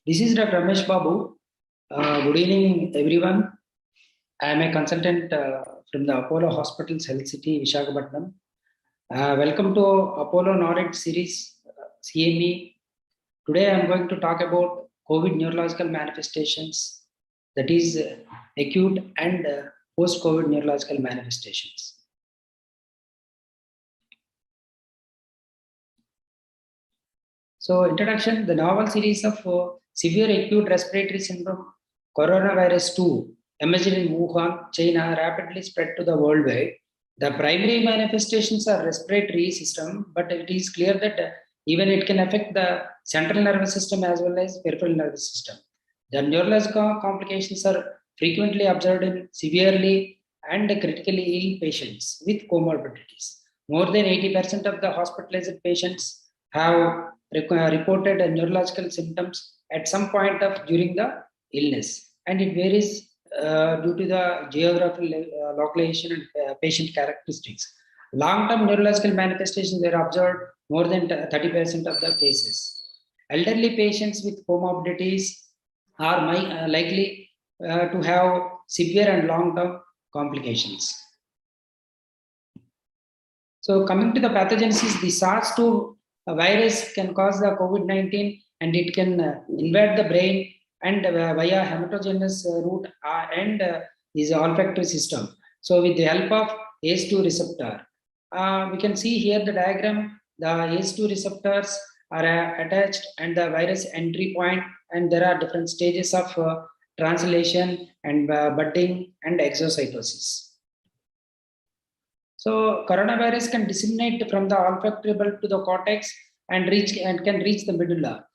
This is Dr. Ramesh Babu. Good evening, everyone. I am a consultant from the Apollo Hospitals Health City, Visakhapatnam. Welcome to Apollo Knowledge Series, CME. Today I am going to talk about COVID neurological manifestations, that is acute and post-COVID neurological manifestations. So, introduction, the novel series of severe acute respiratory syndrome, coronavirus 2, emerged in Wuhan, China, rapidly spread to the worldwide. The primary manifestations are respiratory system, but it is clear that even it can affect the central nervous system as well as peripheral nervous system. The neurological complications are frequently observed in severely and critically ill patients with comorbidities. More than 80% of the hospitalized patients have reported neurological symptoms at some point of during the illness, and it varies due to the geographical localization and patient characteristics. Long-term neurological manifestations were observed more than 30% of the cases. Elderly patients with comorbidities are likely to have severe and long-term complications. So coming to the pathogenesis, the SARS-2 virus can cause the COVID-19 and it can invade the brain and via hematogenous route and is olfactory system. So with the help of ACE2 receptor, we can see here the diagram, the ACE2 receptors are attached and the virus entry point, and there are different stages of translation and budding and exocytosis. So coronavirus can disseminate from the olfactory bulb to the cortex and can reach the medulla.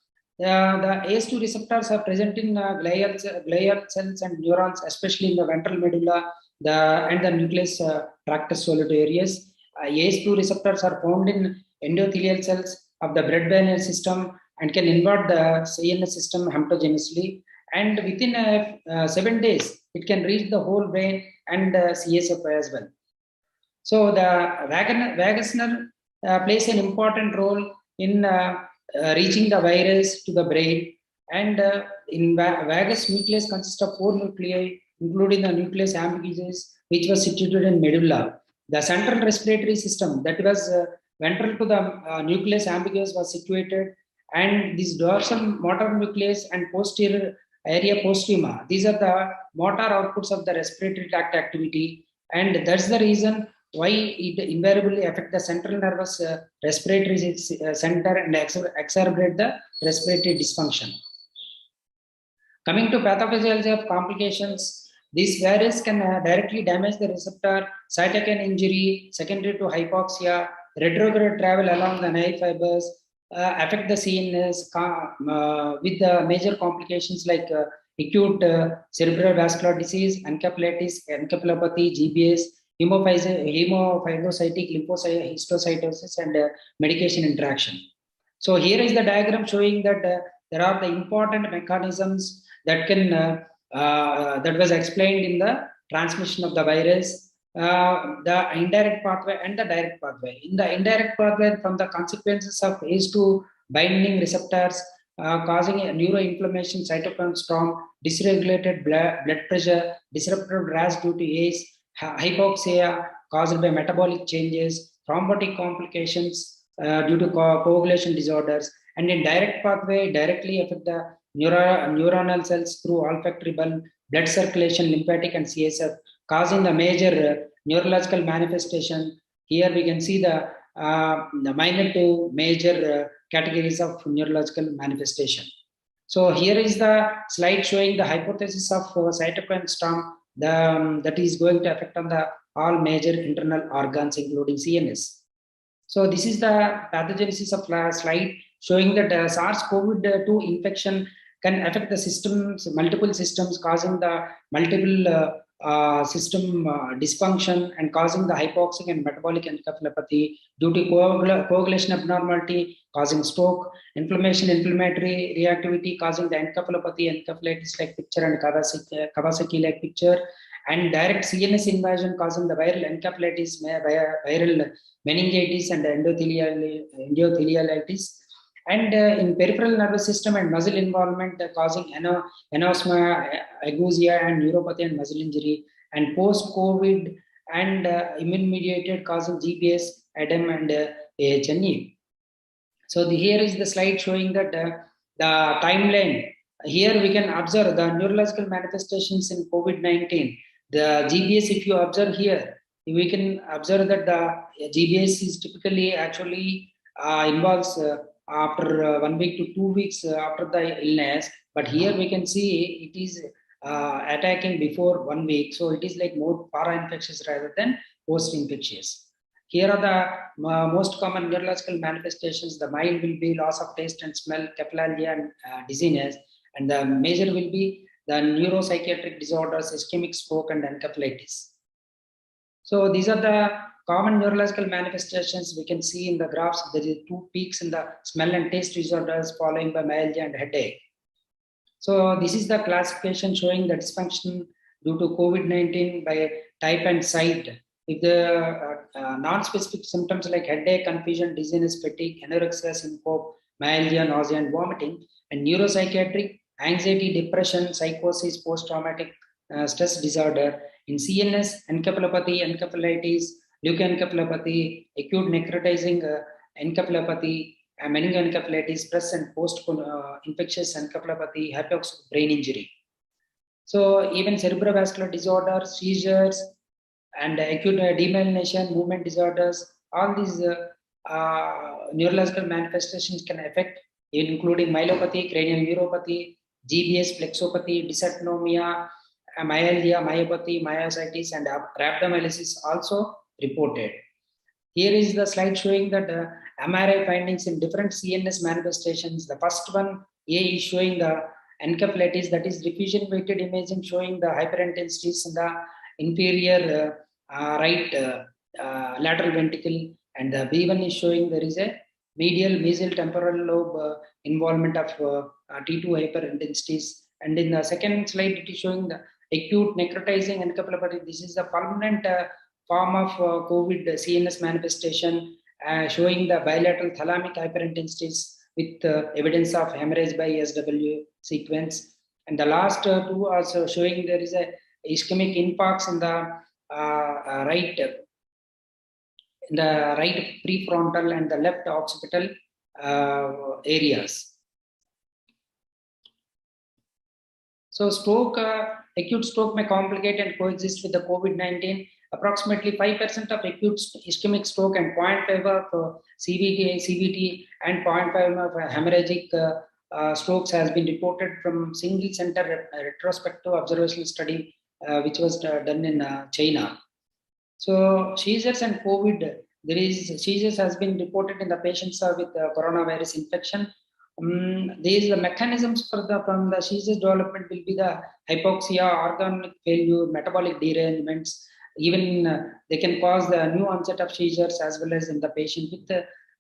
The ACE2 receptors are present in glial cells and neurons, especially in the ventral medulla and the nucleus tractus solitarius. ACE2 receptors are found in endothelial cells of the blood-brain system and can invade the CNS system hematogenously. And within 7 days, it can reach the whole brain and CSF as well. So the vagus nerve plays an important role in reaching the virus to the brain, and in vagus nucleus consists of 4 nuclei, including the nucleus ambiguus, which was situated in medulla. The central respiratory system that was ventral to the nucleus ambiguus was situated, and this dorsal motor nucleus and posterior area posterior, these are the motor outputs of the respiratory tract activity, and that's the reason why it invariably affect the central nervous respiratory center and exacerbate the respiratory dysfunction. Coming to pathophysiology of complications, this virus can directly damage the receptor, cytokine injury, secondary to hypoxia, retrograde travel along the nerve fibers, affect the CNS with the major complications like acute cerebral vascular disease, encephalitis, encephalopathy, GBS, hemophagocytic lymphohistiocytosis, and medication interaction. So here is the diagram showing that there are the important mechanisms that can that was explained in the transmission of the virus, the indirect pathway and the direct pathway. In the indirect pathway, from the consequences of ACE2 binding receptors causing a neuroinflammation, cytokine storm, dysregulated blood pressure, disrupted RAS due to ACE, hypoxia caused by metabolic changes, thrombotic complications due to coagulation disorders, and in direct pathway directly affect the neuronal cells through olfactory bulb, blood circulation, lymphatic and CSF, causing the major neurological manifestation. Here we can see the minor to major categories of neurological manifestation. So here is the slide showing the hypothesis of cytokine storm that is going to affect on the all major internal organs, including CNS. So this is the pathogenesis of slide showing that SARS-CoV-2 infection can affect the systems, multiple systems, causing the multiple system dysfunction and causing the hypoxic and metabolic encephalopathy due to coagulation abnormality, causing stroke, inflammatory reactivity, causing the encephalopathy, encephalitis-like picture and Kawasaki-like picture, and direct CNS invasion causing the viral encephalitis, viral meningitis and endothelialitis, And in peripheral nervous system and muscle involvement causing anosmia, agousia, and neuropathy and muscle injury, and post-COVID and immune-mediated causing GBS, ADEM, and AHNE. So here is the slide showing that the timeline. Here we can observe the neurological manifestations in COVID-19. The GBS, if you observe here, we can observe that the GBS is typically actually involves after 1 week to 2 weeks after the illness. But here we can see it is attacking before 1 week. So it is like more para-infectious rather than post-infectious. Here are the most common neurological manifestations. The mild will be loss of taste and smell, cephalalgia, and dizziness. And the major will be the neuropsychiatric disorders, ischemic stroke, and encephalitis. So these are the common neurological manifestations we can see in the graphs. There is 2 peaks in the smell and taste disorders, following by myalgia and headache. So this is the classification showing the dysfunction due to COVID-19 by type and site. If the non-specific symptoms like headache, confusion, dizziness, fatigue, anorexia, syncope, myalgia, nausea, and vomiting, and neuropsychiatric, anxiety, depression, psychosis, post-traumatic stress disorder. In CNS, encephalopathy, encephalitis, leukoencephalopathy, acute necrotizing encephalopathy, meningoencephalitis, stress and post-infectious encephalopathy, hypoxic brain injury. So even cerebrovascular disorders, seizures, and acute demyelination, movement disorders, all these neurological manifestations can affect, including myelopathy, cranial neuropathy, GBS, plexopathy, dysautonomia, myalgia, myopathy, myositis, and rhabdomyolysis also reported. Here is the slide showing that MRI findings in different CNS manifestations. The first one, A, is showing the encephalitis, that is diffusion weighted imaging showing the hyperintensities in the inferior right lateral ventricle, and the B1 is showing there is a medial mesial temporal lobe involvement of T2 hyperintensities. And in the second slide, it is showing the acute necrotizing encephalopathy. This is the permanent form of COVID CNS manifestation, showing the bilateral thalamic hyperintensities with evidence of hemorrhage by SW sequence. And the last two are showing there is a ischemic infarcts in the right prefrontal and the left occipital areas. So stroke, acute stroke may complicate and coexist with the COVID-19. Approximately 5% of acute ischemic stroke and 0.5 of CVT and 0.5 of hemorrhagic strokes has been reported from single center retrospective observational study which was done in China. So seizures and COVID, there is seizures has been reported in the patients with coronavirus infection. These mechanisms from the seizures development will be the hypoxia, organ failure, metabolic derangements. Even they can cause the new onset of seizures as well as in the patient with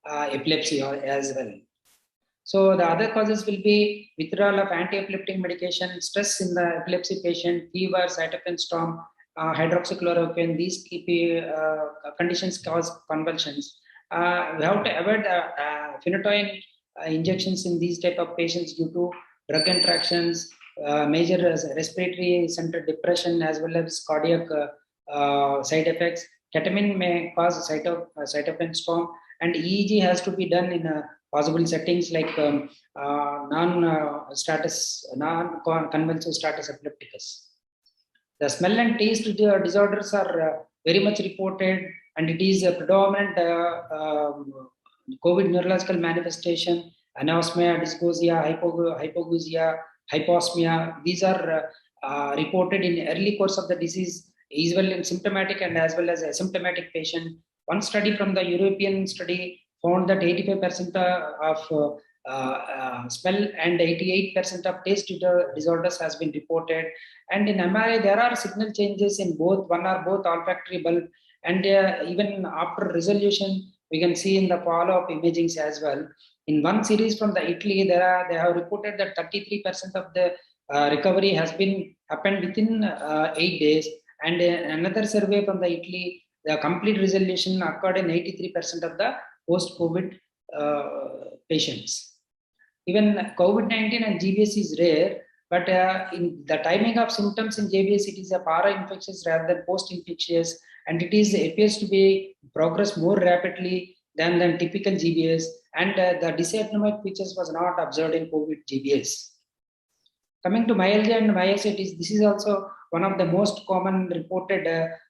epilepsy as well. So the other causes will be withdrawal of anti-epileptic medication, stress in the epilepsy patient, fever, cytokine storm, hydroxychloroquine. These conditions cause convulsions. We have to avoid phenytoin injections in these type of patients due to drug interactions, major respiratory center depression, as well as cardiac side effects. Ketamine may cause cytokine storm, and EEG has to be done in possible settings like non-convulsive status epilepticus. The smell and taste disorders are very much reported, and it is a predominant COVID neurological manifestation: anosmia, dysgeusia, hypogeusia, hyposmia. These are reported in early course of the disease, as well in symptomatic and as well as asymptomatic patient. One study from the European study found that 85% of smell and 88% of taste disorders has been reported. And in MRI, there are signal changes in both one or both olfactory bulb, and even after resolution, we can see in the follow-up imagings as well. In one series from the Italy, they have reported that 33% of the recovery has been happened within 8 days, and another survey from the Italy, the complete resolution occurred in 83% of the post-COVID patients. Even COVID-19 and GBS is rare, but in the timing of symptoms in GBS, it is a para-infectious rather than post-infectious, and it appears to be progress more rapidly than typical GBS, and the dysautonomic features was not observed in COVID GBS. Coming to myalgia and myositis, this is also one of the most common reported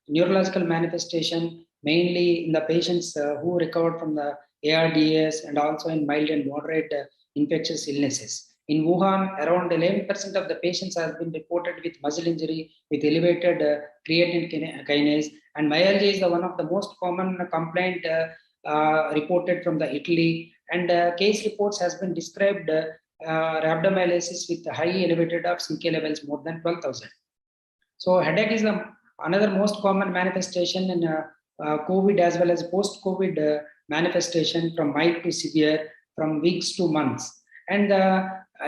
neurological manifestation, mainly in the patients who recovered from the ARDS and also in mild and moderate infectious illnesses. In Wuhan, around 11% of the patients have been reported with muscle injury with elevated creatine kinase, and myalgia is one of the most common complaint reported from the Italy, and case reports has been described rhabdomyolysis with high elevated of CK levels more than 12,000. So headache is another most common manifestation in COVID as well as post-COVID manifestation from mild to severe from weeks to months. And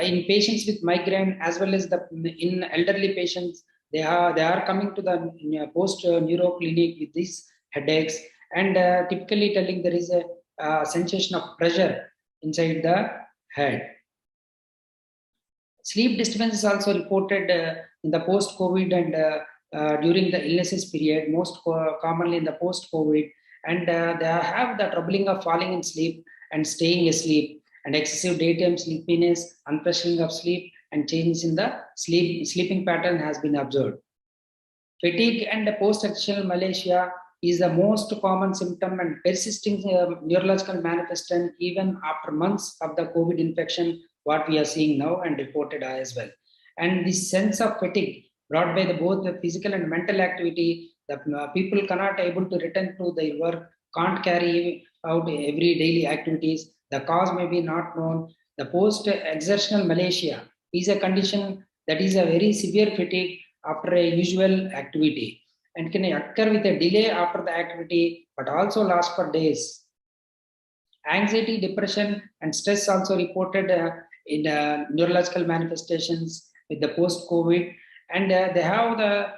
in patients with migraine as well as in elderly patients, they are coming to the post neuro clinic with these headaches, and typically telling there is a sensation of pressure inside the head. Sleep disturbance is also reported in the post-COVID and during the illnesses period, most commonly in the post-COVID, and they have the troubling of falling in sleep and staying asleep, and excessive daytime sleepiness, unpressing of sleep, and changes in the sleeping pattern has been observed. Fatigue and post-exertional malaise is the most common symptom and persisting neurological manifestation even after months of the COVID infection, what we are seeing now and reported as well. And this sense of fatigue brought by both the physical and mental activity, the people cannot able to return to their work, can't carry out every daily activities. The cause may be not known. The post-exertional malaise is a condition that is a very severe fatigue after a usual activity and can occur with a delay after the activity but also last for days. Anxiety, depression, and stress also reported in neurological manifestations with the post-COVID, and they have the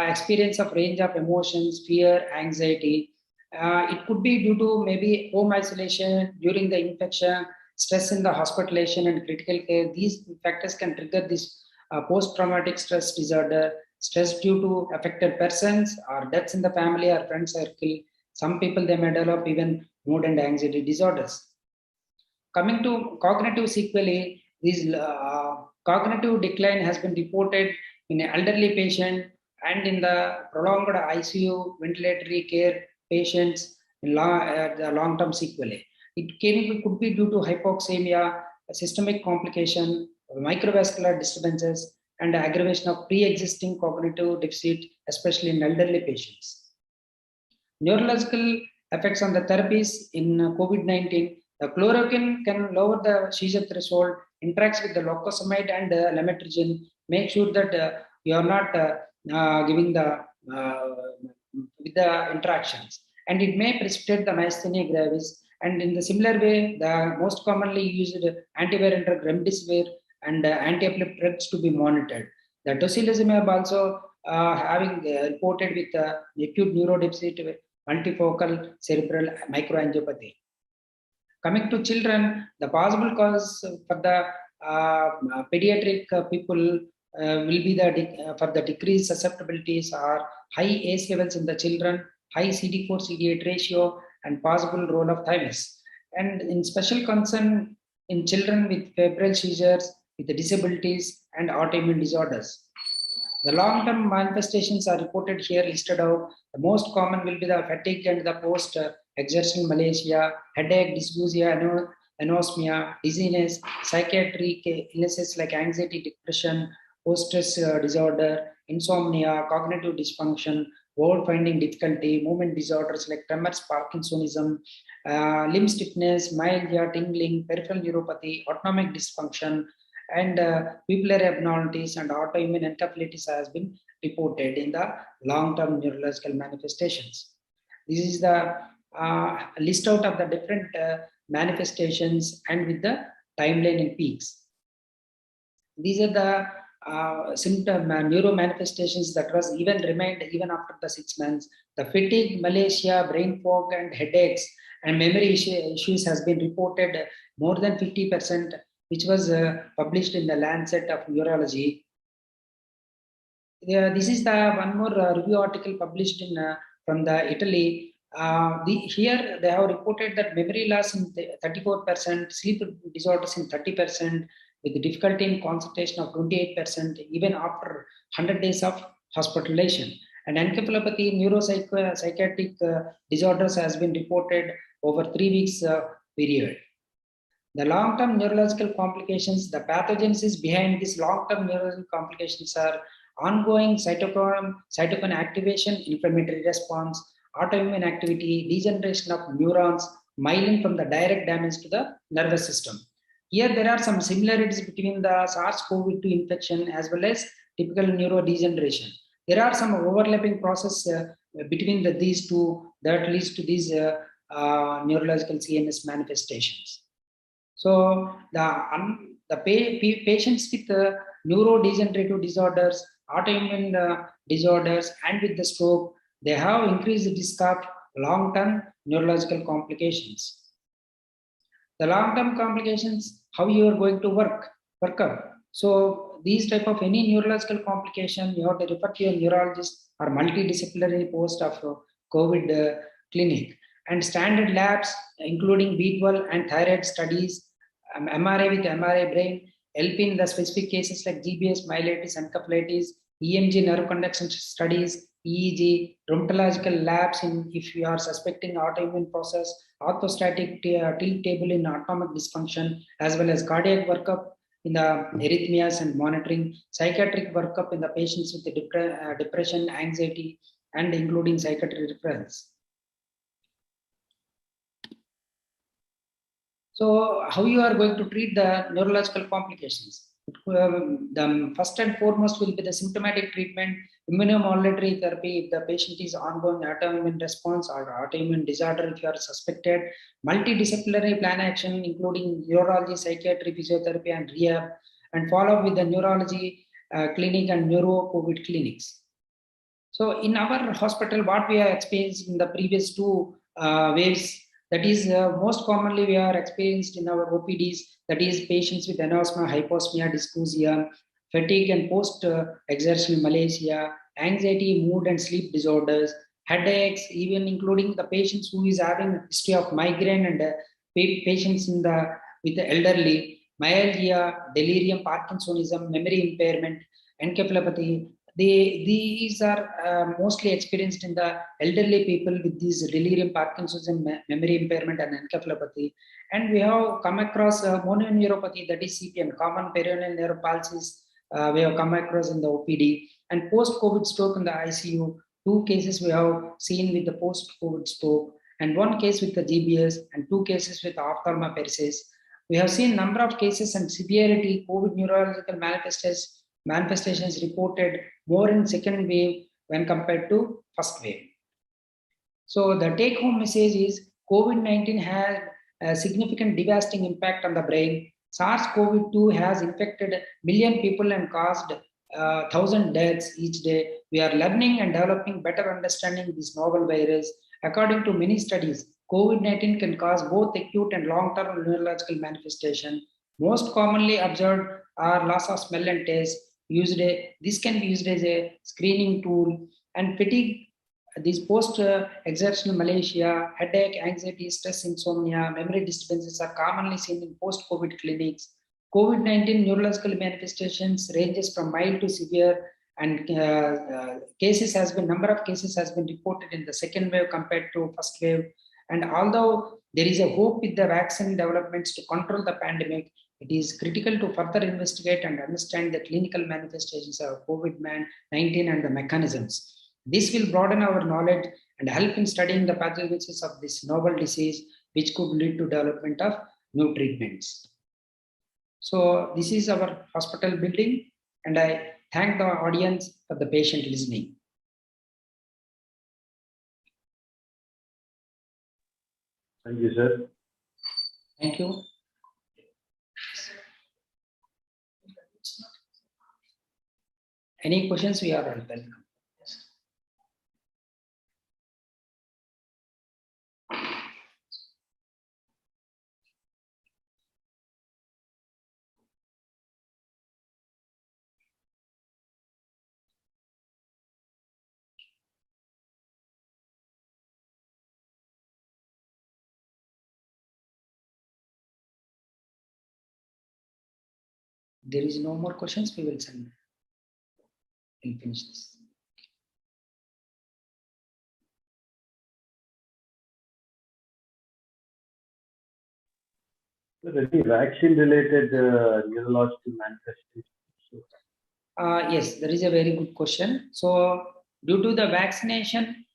experience of range of emotions, fear, anxiety. It could be due to maybe home isolation during the infection, stress in the hospitalization and critical care. These factors can trigger this post-traumatic stress disorder, stress due to affected persons or deaths in the family or friend circle. Some people, they may develop even mood and anxiety disorders. Coming to cognitive sequelae, this cognitive decline has been reported in an elderly patient and in the prolonged ICU ventilatory care patients in the long-term sequelae. It could be due to hypoxemia, systemic complication, microvascular disturbances, and aggravation of pre-existing cognitive deficit, especially in elderly patients. Neurological effects on the therapies in COVID-19. The chloroquine can lower the seizure threshold, interacts with the locosamide and lamotrigine, make sure that you are not giving the with the interactions, and it may precipitate the myasthenia gravis. And in the similar way, the most commonly used antiviral drug remdesivir and anti-epileptic drugs to be monitored. The tocilizumab also having reported with acute neurodeficit multifocal cerebral microangiopathy. Coming to children, the possible cause for the pediatric people will be for the decreased susceptibilities are high ACE levels in the children, high CD4 CD8 ratio, and possible role of thymus. And in special concern in children with febrile seizures, with the disabilities and autoimmune disorders. The long-term manifestations are reported here listed out. The most common will be the fatigue and the post-exertional malaise, headache, dysgeusia, anosmia, dizziness, psychiatric illnesses like anxiety, depression, post-stress disorder, insomnia, cognitive dysfunction, word finding difficulty, movement disorders like tremors, Parkinsonism, limb stiffness, myalgia, tingling, peripheral neuropathy, autonomic dysfunction, and pupillary abnormalities and autoimmune encephalitis has been reported in the long-term neurological manifestations. This is the list out of the different manifestations and with the timeline and peaks. These are the symptom neuro manifestations that was even remained even after the 6 months. The fatigue, malaise, brain fog, and headaches and memory issues has been reported more than 50%. which was published in the Lancet of Neurology. This is the one more review article published in from the Italy. Here they have reported that memory loss in 34%, sleep disorders in 30%, with difficulty in concentration of 28%, even after 100 days of hospitalization. And encephalopathy, neuropsychiatric disorders has been reported over 3 weeks period. The long-term neurological complications, the pathogenesis behind these long-term neurological complications are ongoing cytokine activation, inflammatory response, autoimmune activity, degeneration of neurons, myelin from the direct damage to the nervous system. Here there are some similarities between the SARS-CoV-2 infection as well as typical neurodegeneration. There are some overlapping process between these two that leads to these neurological CNS manifestations. So the patients with neurodegenerative disorders, autoimmune disorders, and with the stroke, they have increased risk of long-term neurological complications. The long-term complications, how you are going to work up. So these type of any neurological complication, you have to refer to your neurologist or multidisciplinary post of COVID clinic. And standard labs, including B12 and thyroid studies, MRI with MRI brain, help in the specific cases like GBS, myelitis, encephalitis, EMG nerve conduction studies, EEG, rheumatological labs if you are suspecting autoimmune process, orthostatic tilt table in autonomic dysfunction, as well as cardiac workup in the arrhythmias and monitoring, psychiatric workup in the patients with the depression, anxiety, and including psychiatric referrals. So how you are going to treat the neurological complications? The first and foremost will be the symptomatic treatment, immunomodulatory therapy if the patient is ongoing autoimmune response or autoimmune disorder if you are suspected, multidisciplinary plan action including neurology, psychiatry, physiotherapy, and rehab, and follow up with the neurology clinic and neuro-COVID clinics. So in our hospital, what we have experienced in the previous two waves, that is most commonly we are experienced in our OPDs, that is patients with anosmia, hyposmia, dysgeusia, fatigue and post-exertional malaise, anxiety, mood and sleep disorders, headaches, even including the patients who is having a history of migraine, and patients with the elderly, myalgia, delirium, Parkinsonism, memory impairment, encephalopathy. These are mostly experienced in the elderly people with these delirium, Parkinsonism, memory impairment, and encephalopathy. And we have come across mononeuropathy, that is CPN, common peroneal nerve palsies. We have come across in the OPD, and post-COVID stroke in the ICU. 2 cases we have seen with the post-COVID stroke, and 1 case with the GBS, and 2 cases with ophthalmoperisis. We have seen number of cases and severity COVID neurological manifestations reported more in second wave when compared to first wave. So the take-home message is COVID-19 has a significant devastating impact on the brain. SARS-CoV-2 has infected million people and caused 1,000 deaths each day. We are learning and developing better understanding of this novel virus. According to many studies, COVID-19 can cause both acute and long-term neurological manifestation. Most commonly observed are loss of smell and taste. This can be used as a screening tool, and fatigue, these post-exertional malaise, headache, anxiety, stress, insomnia, memory disturbances are commonly seen in post-COVID clinics. COVID-19 neurological manifestations ranges from mild to severe, and number of cases has been reported in the second wave compared to first wave. And although there is a hope with the vaccine developments to control the pandemic, it is critical to further investigate and understand the clinical manifestations of COVID-19 and the mechanisms. This will broaden our knowledge and help in studying the pathogenesis of this novel disease, which could lead to development of new treatments. So this is our hospital building, and I thank the audience for the patient listening. Thank you, sir. Thank you. Any questions? We are welcome. There is no more questions. We will send. We'll finish this. Any vaccine-related neurological manifestations? Yes, that is a very good question. So, due to the vaccination,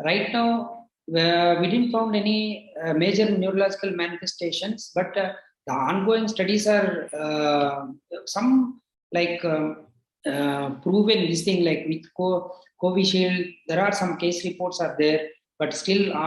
right now we didn't found any major neurological manifestations, but the ongoing studies are some like proven this thing like with Covishield. There are some case reports are there, but still on.